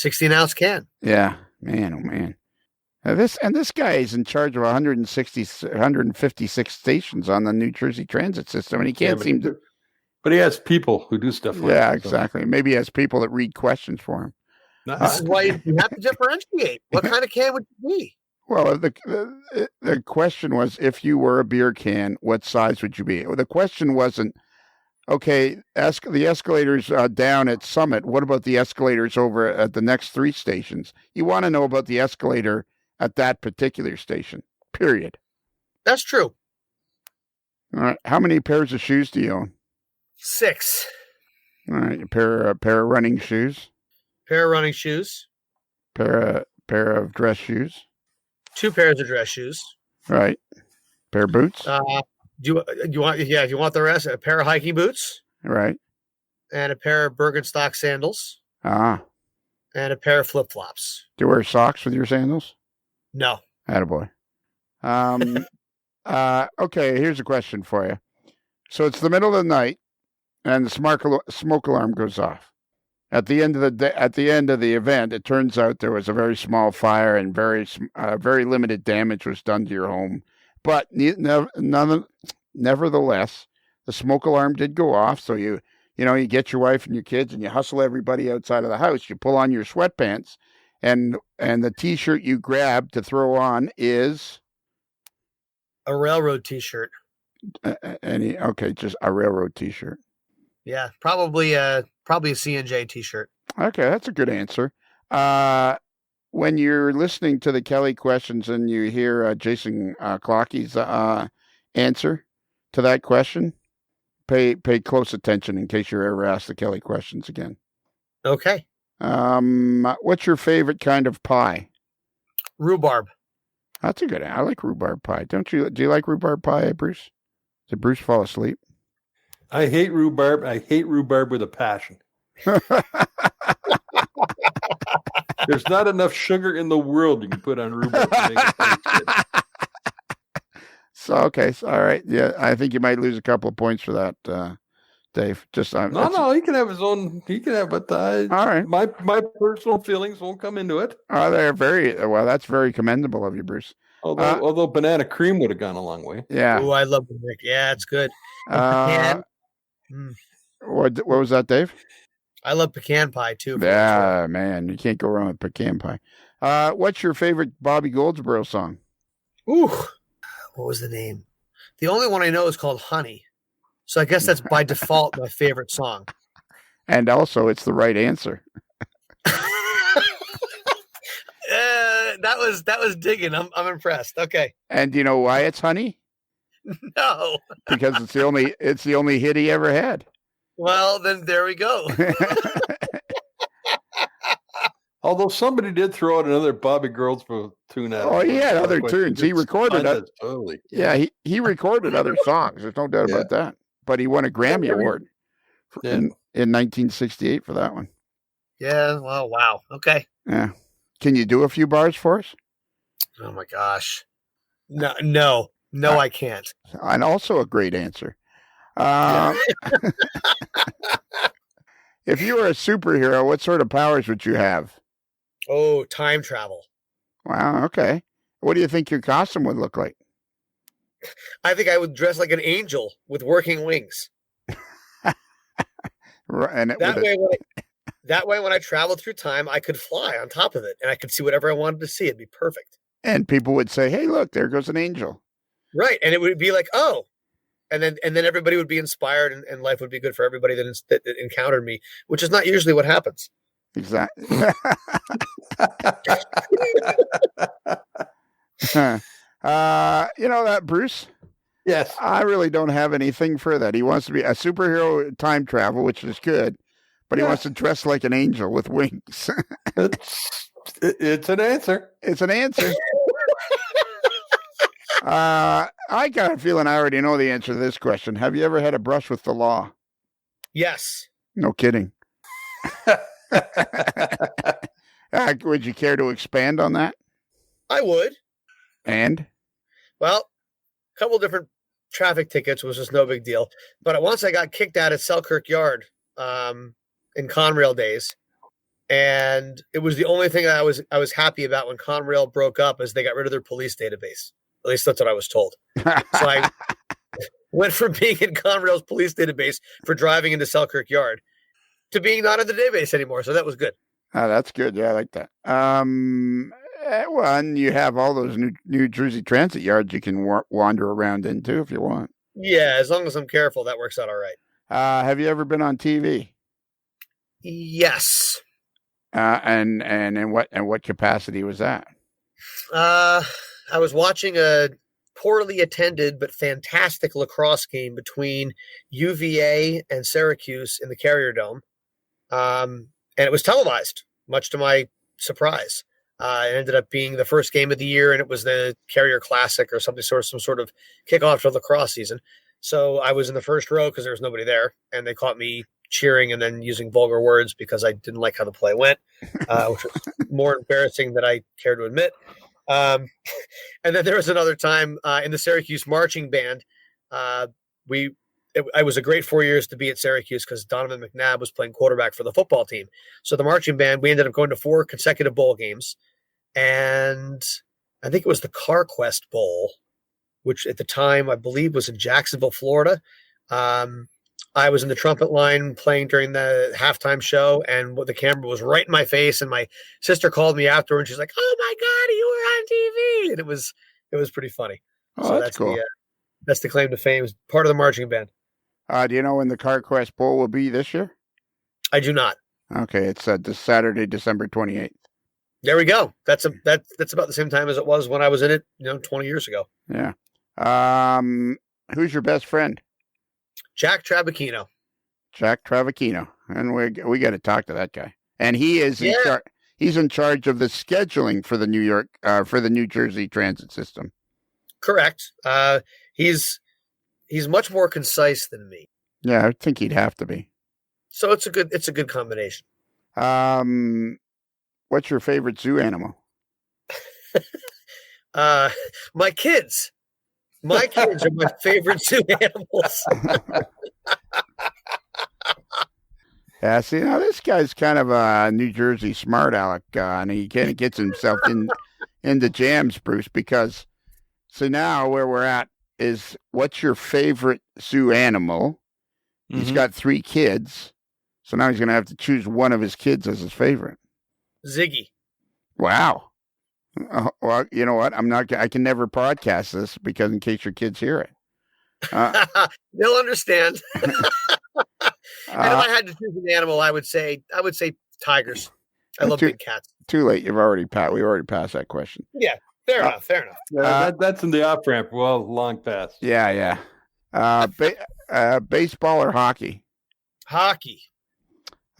16-ounce can. Yeah, man, oh man. This guy is in charge of 156 stations on the New Jersey transit system, and he can't seem to. But he has people who do stuff like that. Yeah, exactly. So. Maybe he has people that read questions for him. This is why you have to differentiate. What kind of can would you be? Well, the question was, if you were a beer can, what size would you be? The question wasn't, okay, the escalators down at Summit. What about the escalators over at the next 3 stations? You want to know about the escalator at that particular station, period. That's true. All right. How many pairs of shoes do you own? 6. All right. A pair of running shoes. Pair of running shoes. Pair of dress shoes. 2 pairs of dress shoes. Right. Pair of boots. Do you want? Yeah, if you want the rest, a pair of hiking boots. Right. And a pair of Birkenstock sandals. Ah. And a pair of flip flops. Do you wear socks with your sandals? No. Attaboy. Okay, here's a question for you. So it's the middle of the night. and the smoke alarm goes off. At the end of the event, it turns out there was a very small fire and very limited damage was done to your home. But nevertheless, the smoke alarm did go off. So you get your wife and your kids and you hustle everybody outside of the house. You pull on your sweatpants, and the T-shirt you grab to throw on is a railroad T-shirt. Just a railroad T-shirt. Yeah, probably a C&J T-shirt. Okay, that's a good answer. When you're listening to the Kelly questions and you hear Jason Clockey's answer to that question, pay close attention in case you're ever asked the Kelly questions again. Okay. What's your favorite kind of pie? Rhubarb. That's a good. I like rhubarb pie. Don't you? Do you like rhubarb pie, Bruce? Did Bruce fall asleep? I hate rhubarb. I hate rhubarb with a passion. There's not enough sugar in the world you can put on rhubarb to make it taste good. All right. Yeah, I think you might lose a couple of points for that, Dave. No, he can have his own. He can have, but all right. My personal feelings won't come into it. They're very well. That's very commendable of you, Bruce. Although banana cream would have gone a long way. Yeah. Oh, I love banana. Yeah, it's good. What was that, Dave? I love pecan pie too. Yeah, man, you can't go wrong with pecan pie. What's your favorite Bobby Goldsboro song? Ooh, what was the name? The only one I know is called Honey. So I guess that's by default my favorite song. And also, it's the right answer. That was digging. I'm impressed. Okay. And do you know why it's Honey? No. Because it's the only hit he ever had. Well, then there we go. Although somebody did throw out another Bobby Goldsboro tune out. Oh, he had other tunes. He recorded it. Totally. Yeah, he recorded other songs. There's no doubt about that. But he won a Grammy Award in 1968 for that one. Yeah. Well, wow. Okay. Yeah. Can you do a few bars for us? Oh my gosh. No, I can't. And also a great answer. If you were a superhero, what sort of powers would you have? Oh, time travel. Wow. Okay. What do you think your costume would look like? I think I would dress like an angel with working wings. And that way, when I traveled through time, I could fly on top of it, and I could see whatever I wanted to see. It'd be perfect. And people would say, "Hey, look, there goes an angel." Right, and it would be like, "Oh," and then everybody would be inspired, and life would be good for everybody that encountered me, which is not usually what happens. Exactly. You know that, Bruce? Yes. I really don't have anything for that. He wants to be a superhero time travel, which is good, but he wants to dress like an angel with wings. It's an answer. It's an answer. I got a feeling I already know the answer to this question. Have you ever had a brush with the law? Yes. No kidding. Would you care to expand on that? I would. And? Well, a couple different traffic tickets was just no big deal. But once I got kicked out at Selkirk Yard in Conrail days. And it was the only thing I was happy about when Conrail broke up is they got rid of their police database. At least that's what I was told. So I went from being in Conrail's police database for driving into Selkirk Yard to being not in the database anymore. So that was good. Oh, that's good. Yeah, I like that. Well, and you have all those New Jersey transit yards you can wander around in too if you want. Yeah, as long as I'm careful, that works out all right. Have you ever been on TV? Yes. And in what capacity was that? I was watching a poorly attended but fantastic lacrosse game between UVA and Syracuse in the Carrier Dome. And it was televised, much to my surprise. It ended up being the first game of the year, and it was the Carrier Classic or some sort of kickoff to the lacrosse season. So I was in the first row because there was nobody there, and they caught me cheering and then using vulgar words because I didn't like how the play went, which was more embarrassing than I care to admit. And then there was another time in the Syracuse marching band. it was a great 4 years to be at Syracuse because Donovan McNabb was playing quarterback for the football team. So the marching band, we ended up going to 4 consecutive bowl games. And I think it was the CarQuest Bowl, which at the time I believe was in Jacksonville, Florida. I was in the trumpet line playing during the halftime show, and the camera was right in my face. And my sister called me after, and she's like, "Oh my God, you were on TV!" And it was pretty funny. Oh, so that's cool. That's the claim to fame. It's part of the marching band. Do you know when the CarQuest Bowl will be this year? I do not. Okay, it's this Saturday, December 28th. There we go. That's about the same time as it was when I was in it, 20 years ago. Yeah. Who's your best friend? Jack Travachino. Jack Travachino, and we got to talk to that guy. And he is he's in charge of the scheduling for the New Jersey transit system. Correct. He's much more concise than me. Yeah, I think he'd have to be. So it's a good combination. What's your favorite zoo animal? My kids. My kids are my favorite zoo animals. Yeah, see, now this guy's kind of a New Jersey smart aleck, and he kind of gets himself into jams, Bruce, because so now where we're at is what's your favorite zoo animal? Mm-hmm. He's got 3 kids, so now he's going to have to choose one of his kids as his favorite. Ziggy. Wow. Well, you know what? I can never podcast this because in case your kids hear it. They'll understand. And if I had to choose an animal, I would say tigers. I love big cats. Too late. We already passed that question. Yeah, fair enough. Yeah, that's in the off ramp. Well, long past. Yeah. Baseball or hockey? Hockey.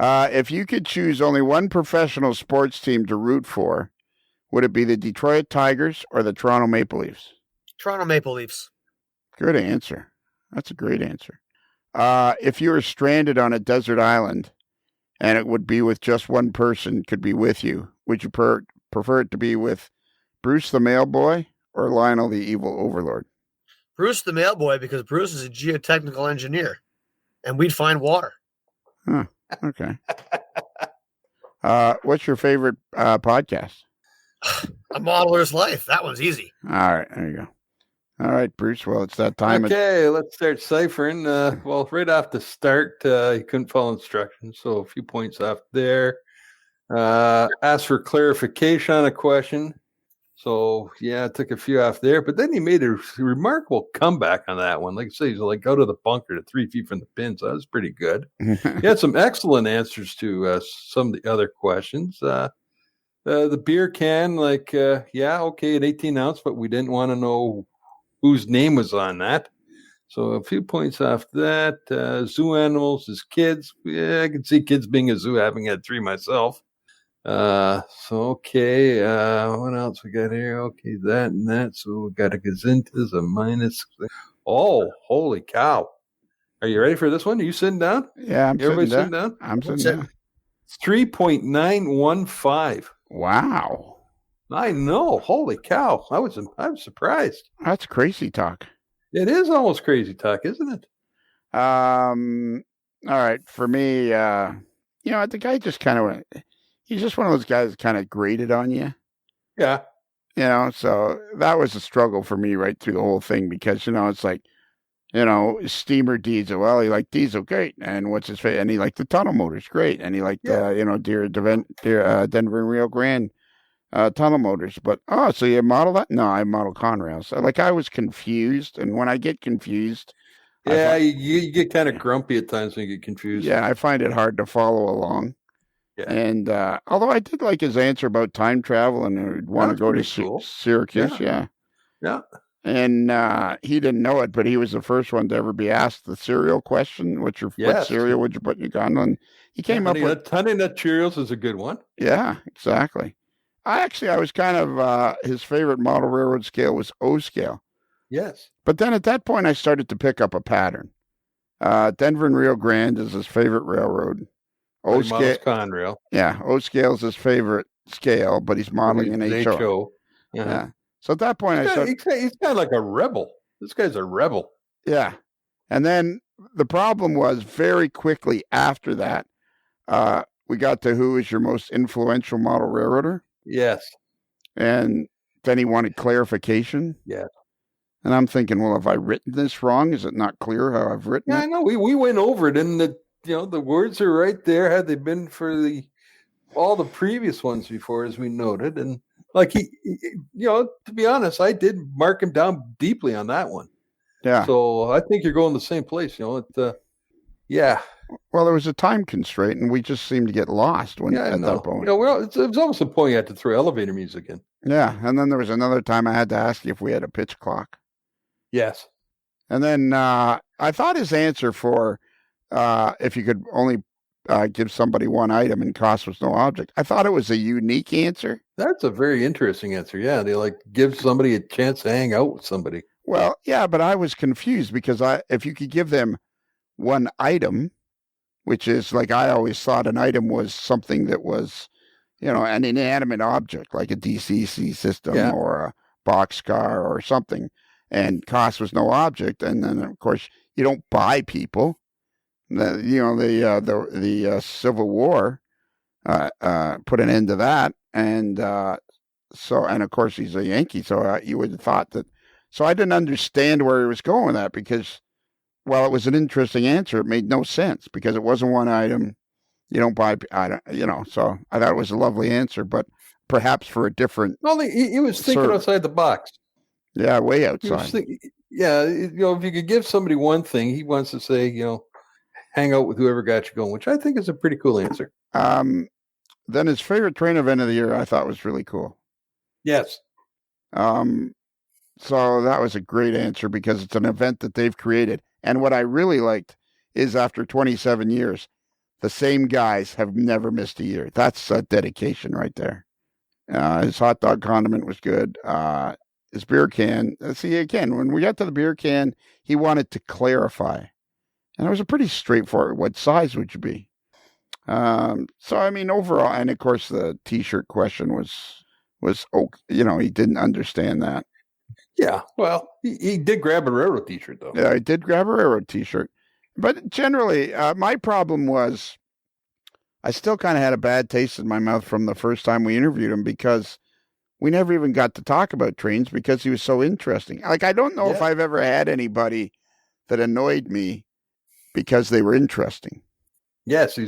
If you could choose only one professional sports team to root for, would it be the Detroit Tigers or the Toronto Maple Leafs? Toronto Maple Leafs. Good answer. That's a great answer. If you were stranded on a desert island and it would be with just one person could be with you, would you prefer it to be with Bruce the Mailboy or Lionel the Evil Overlord? Bruce the Mailboy, because Bruce is a geotechnical engineer and we'd find water. Huh. Okay. What's your favorite podcast? A Modeler's Life. That one's easy. All right. There you go. All right, Bruce. Well, it's that time. Okay, let's start ciphering. Well, right off the start, he couldn't follow instructions, so a few points off there. Asked for clarification on a question. So, yeah, I took a few off there. But then he made a remarkable comeback on that one. Like I say, he's like, go to the bunker to 3 feet from the pin. So that was pretty good. He had some excellent answers to some of the other questions. The beer can, okay, an 18 ounce, but we didn't want to know whose name was on that. So a few points off that. Zoo animals is kids. Yeah, I can see kids being a zoo, having had 3 myself. Okay. What else we got here? Okay, that and that. So we got a gazintas, a minus. Oh, holy cow. Are you ready for this one? Are you sitting down? Yeah, Everybody sitting down? I'm sitting down. 3.915. Wow. I know. Holy cow. I was surprised. That's crazy talk. It is almost crazy talk, isn't it? All right. For me, the guy just kind of he's just one of those guys that kind of grated on you. Yeah. So that was a struggle for me right through the whole thing because, it's like, steamer diesel. Well, he liked diesel, great. And what's his favorite? And he liked the tunnel motors, great. And he liked, Denver and Rio Grande tunnel motors. But, so you model that? No, I model Conrail. So, I was confused. And when I get confused. Yeah, you get kind of grumpy at times when you get confused. Yeah, I find it hard to follow along. Yeah. And although I did like his answer about time travel and would want to go to Syracuse. Yeah. And he didn't know it, but he was the first one to ever be asked the cereal question. What cereal would you put in your gun? And he came up with Honey Nut Cheerios is a good one. Yeah, exactly. I was kind of his favorite model railroad scale was O scale. Yes. But then at that point, I started to pick up a pattern. Denver and Rio Grande is his favorite railroad. O scale, Conrail. Yeah, O scale is his favorite scale, but he's modeling an HO. Yeah. So at that point, he's kind of like a rebel. This guy's a rebel. Yeah. And then the problem was very quickly after that, we got to who is your most influential model railroader. Yes. And then he wanted clarification. Yeah. And I'm thinking, well, have I written this wrong? Is it not clear how I've written it? I know. We went over it, and the words are right there. Had they been for all the previous ones before, as we noted, and like he to be honest, I did mark him down deeply on that one. Yeah. So I think you're going the same place. Yeah. Well, there was a time constraint, and we just seemed to get lost at that point. It was almost a point you had to throw elevator music in. Yeah, and then there was another time I had to ask you if we had a pitch clock. Yes. And then I thought his answer for if you could only give somebody one item and cost was no object, I thought it was a unique answer. That's a very interesting answer. Yeah, they give somebody a chance to hang out with somebody. Well, yeah, but I was confused because if you could give them one item, which is like I always thought an item was something that was, an inanimate object like a DCC system or a boxcar or something, and cost was no object. And then of course you don't buy people. The Civil War put an end to that, and of course he's a Yankee, so you would have thought that. So I didn't understand where he was going with that because, while it was an interesting answer, it made no sense because it wasn't one item. You don't buy, so I thought it was a lovely answer, but perhaps for a different. Well, he was thinking outside the box. Yeah, way outside. If you could give somebody one thing, he wants to say, hang out with whoever got you going, which I think is a pretty cool answer. Then his favorite train event of the year, I thought was really cool. Yes. So that was a great answer because it's an event that they've created. And what I really liked is after 27 years, the same guys have never missed a year. That's a dedication right there. His hot dog condiment was good. His beer can. See, again, when we got to the beer can, he wanted to clarify. And it was a pretty straightforward, what size would you be? Overall, and of course the T-shirt question was he didn't understand that. Yeah, well, he did grab a railroad T-shirt, though. Yeah, he did grab a railroad T-shirt. But generally, my problem was I still kind of had a bad taste in my mouth from the first time we interviewed him because we never even got to talk about trains because he was so interesting. Like, I don't know if I've ever had anybody that annoyed me because they were interesting. Yes,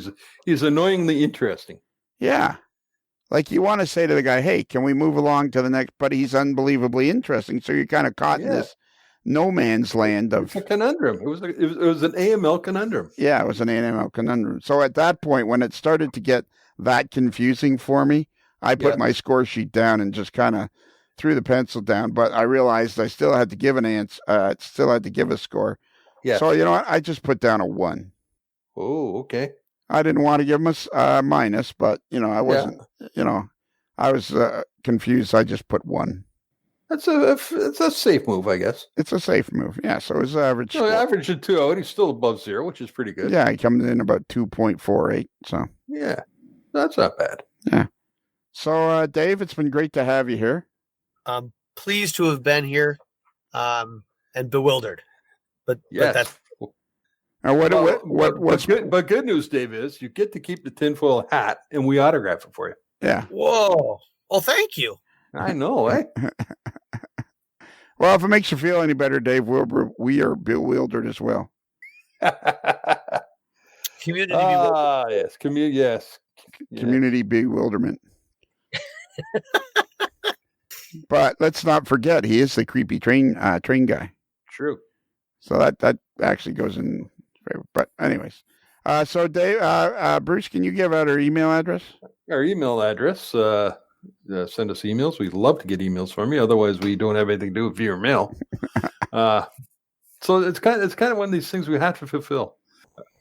he's annoyingly interesting. Yeah. Like, you want to say to the guy, hey, can we move along to the next? But he's unbelievably interesting. So you're kind of caught in this no man's land of. It's a conundrum. It was an AML conundrum. Yeah, it was an AML conundrum. So at that point, when it started to get that confusing for me, I put my score sheet down and just kind of threw the pencil down. But I realized I still had to give an answer. Still had to give a score. Yeah. So you know what? I just put down a 1. Oh, okay. I didn't want to give him a minus, but I wasn't. I was confused. I just put 1. It's a safe move, I guess. It's a safe move. Yeah. So his average. No, average of 2 out. He's still above 0, which is pretty good. Yeah, he comes in about 2.48. So. Yeah, that's not bad. Yeah. So, Dave, it's been great to have you here. I'm pleased to have been here, and bewildered. But that's. What's good? But good news, Dave, is you get to keep the tinfoil hat, and we autograph it for you. Yeah. Whoa! Well, thank you. I know, eh? Well, if it makes you feel any better, Dave, we are bewildered as well. Community bewilderment. Yes, yes. Community bewilderment. But let's not forget, he is the creepy train guy. True. So that actually goes in favor. But anyways, so Dave, Bruce, can you give out our email address? Our email address. Send us emails. We'd love to get emails from you. Otherwise, we don't have anything to do with via mail. So it's kind of one of these things we have to fulfill.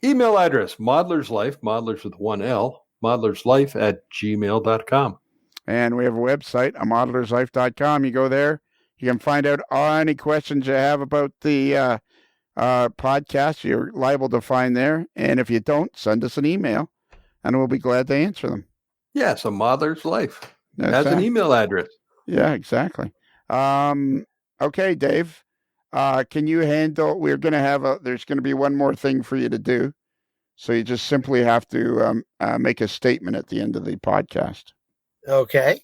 Email address: modeler'slife, modelers with 1 L, modeler'slife@gmail.com. And we have a website, modeler'slife.com. You go there. You can find out any questions you have about the podcast. You're liable to find there. And if you don't, send us an email, and we'll be glad to answer them. Yes, a Modeler's Life has an email address. Yeah, exactly. Okay, Dave. can you handle? We're going to have there's going to be one more thing for you to do. So you just simply have to make a statement at the end of the podcast. Okay.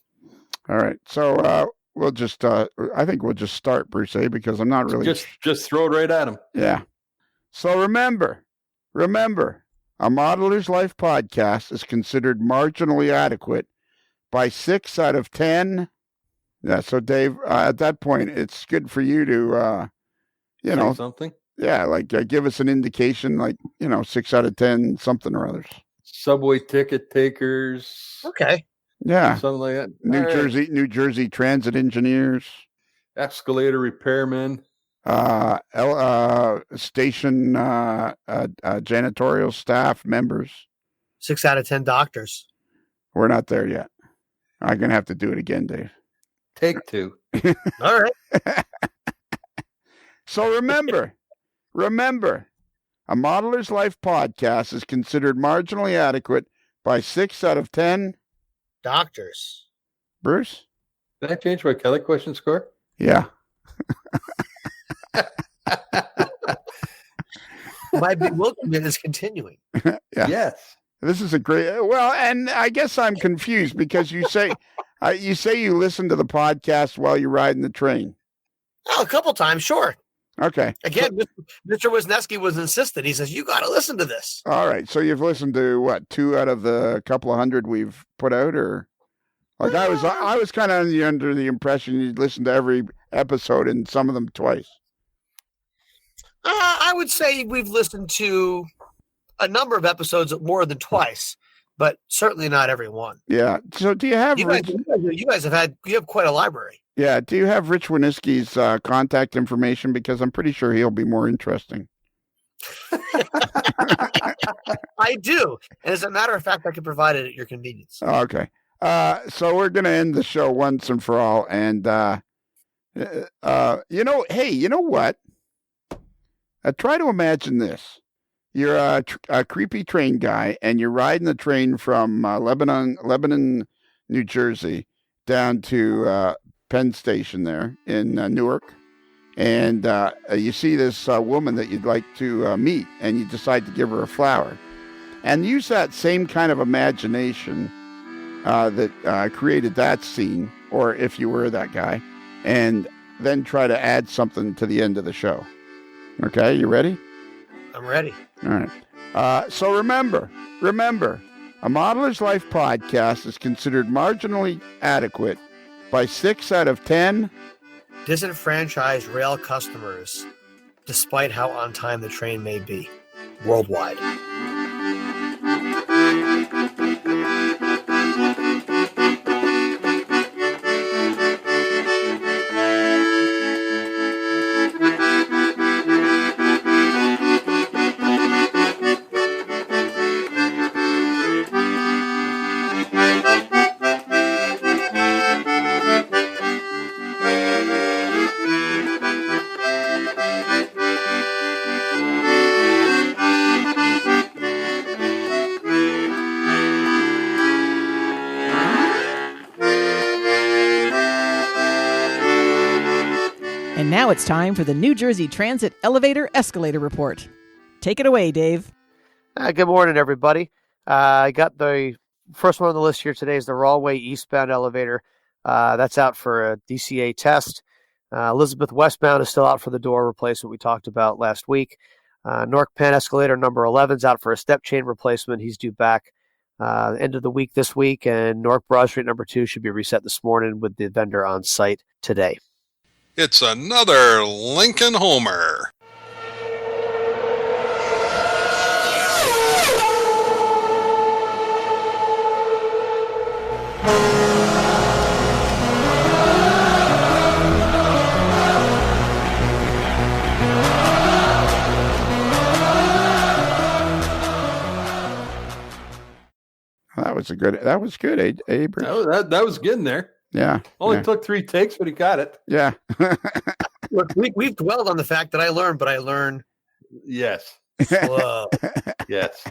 All right. So we'll just, I think we'll just start, Bruce, because I'm not really. Just throw it right at him. Yeah. So remember, a Modeler's Life podcast is considered marginally adequate by 6 out of 10. Yeah. So Dave, at that point, it's good for you to, say something. Yeah, like give us an indication, 6 out of 10, something or others. Subway ticket takers. Okay. Yeah. Something like that. New Jersey transit engineers. Escalator repairmen. Station janitorial staff members. 6 out of 10 doctors. We're not there yet. I'm going to have to do it again, Dave. Take 2. All right. So remember, a Modeler's Life podcast is considered marginally adequate by 6 out of 10 doctors. Bruce? Did I change my Kelly question score? Yeah. My bewilderment is continuing. Yeah. Yes. This is a great. Well, and I guess I'm confused because you say you listen to the podcast while you're riding the train. Oh, a couple times, sure. Okay. Again, Mr. Wisniewski was insistent. He says, you got to listen to this. All right. So you've listened to what, 2 out of the couple of hundred we've put out, or like I was kind of under the impression you'd listen to every episode and some of them twice. I would say we've listened to a number of episodes more than twice, but certainly not every one. Yeah. So do you have you guys have quite a library. Yeah. Do you have Rich Winicki's contact information? Because I'm pretty sure he'll be more interesting. I do. And as a matter of fact, I can provide it at your convenience. Okay. So we're going to end the show once and for all. And, hey, you know what? Try to imagine this. You're a creepy train guy, and you're riding the train from Lebanon, New Jersey, down to Penn Station there in Newark. And you see this woman that you'd like to meet, and you decide to give her a flower. And use that same kind of imagination that created that scene, or if you were that guy, and then try to add something to the end of the show. Okay, you ready? I'm ready. All right. So remember, a Modeler's Life podcast is considered marginally adequate by 6 out of 10 disenfranchised rail customers, despite how on time the train may be, worldwide. And now it's time for the New Jersey Transit Elevator Escalator Report. Take it away, Dave. Good morning, everybody. I got the first one on the list here today is the Rawway eastbound elevator. That's out for a DCA test. Elizabeth westbound is still out for the door replacement we talked about last week. Newark Penn escalator number 11 is out for a step chain replacement. He's due back end of the week this week. And Newark Broad Street number 2 should be reset this morning with the vendor on site today. It's another Lincoln Homer. That was good, Bruce. That was getting there. Yeah. Only took 3 takes, but he got it. Yeah. Look, we've dwelled on the fact that I learn. Yes. Slow. Yes.